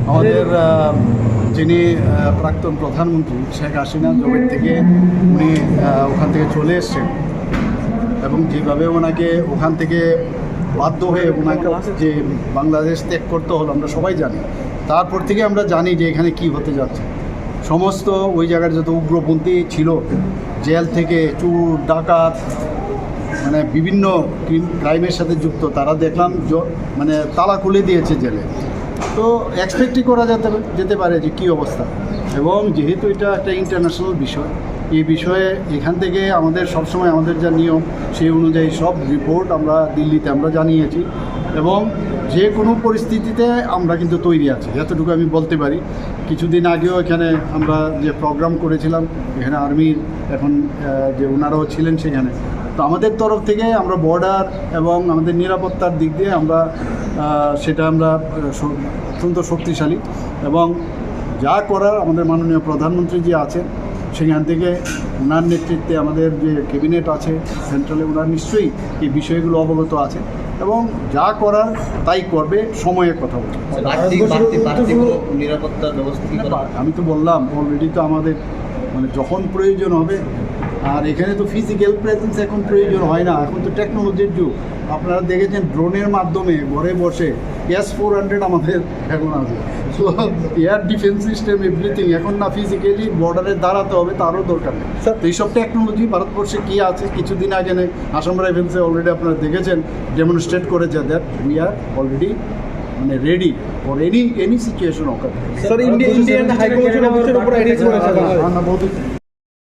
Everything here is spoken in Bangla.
আমাদের যিনি প্রাক্তন প্রধানমন্ত্রী শেখ হাসিনা জবের থেকে উনি ওখান থেকে চলে এসছেন এবং যেভাবে ওনাকে ওখান থেকে বাধ্য হয়ে ওনাকে যে বাংলাদেশ ত্যাগ করতে হলো আমরা সবাই জানি। তারপর থেকে আমরা জানি যে এখানে কি হতে যাচ্ছে। সমস্ত ওই জায়গার যত উগ্রপন্থী ছিল, জেল থেকে চুর ডাকাত মানে বিভিন্ন ক্রাইমের সাথে যুক্ত, তারা দেখলাম মানে তালা খুলে দিয়েছে জেলে। তো এক্সপেক্টই করা যেতে পারে যে কী অবস্থা। এবং যেহেতু এটা একটা ইন্টারন্যাশনাল বিষয়, এই বিষয়ে এখান থেকে আমাদের সবসময় আমাদের যা নিয়ম সেই অনুযায়ী সব রিপোর্ট আমরা দিল্লিতে আমরা জানিয়েছি এবং যে কোনো পরিস্থিতিতে আমরা কিন্তু তৈরি আছি, এতটুকু আমি বলতে পারি। কিছুদিন আগেও এখানে আমরা যে প্রোগ্রাম করেছিলাম, এখানে আর্মির এখন যে ওনারাও ছিলেন সেখানে, তো আমাদের তরফ থেকে আমরা বর্ডার এবং আমাদের নিরাপত্তার দিক দিয়ে আমরা সেটা আমরা অত্যন্ত শক্তিশালী এবং যা করার আমাদের মাননীয় প্রধানমন্ত্রী যে আছেন সেখান থেকে ওনার নেতৃত্বে আমাদের যে ক্যাবিনেট আছে সেন্ট্রালে, ওনার নিশ্চয়ই এই বিষয়গুলো অবগত আছে এবং যা করার তাই করবে, সময়ের কথা বলছে। নিরাপত্তার ব্যবস্থা আমি তো বললাম অলরেডি, তো আমাদের মানে যখন প্রয়োজন হবে। আর এখানে তো ফিজিক্যাল প্রেজেন্স এখন প্রয়োজন হয় না, এখন তো টেকনোলজির যুগ। আপনারা দেখেছেন ড্রোনের মাধ্যমে ঘরে বসে S-400 আমাদের এখন আছে। So air defence system everything, এখন না ফিজিক্যালি বর্ডারে দাঁড়াতে হবে তারও দরকার নেই। তো এইসব টেকনোলজি ভারতবর্ষে কী আছে, কিছুদিন আগে আসাম রাইফেলসে অলরেডি আপনারা দেখেছেন ডেমনস্ট্রেট করেছে দ্যাট উই আর অলরেডি মানে ready for any situation occur. Sir, Indian high commission অফিসের উপর অ্যাটাক করেছে।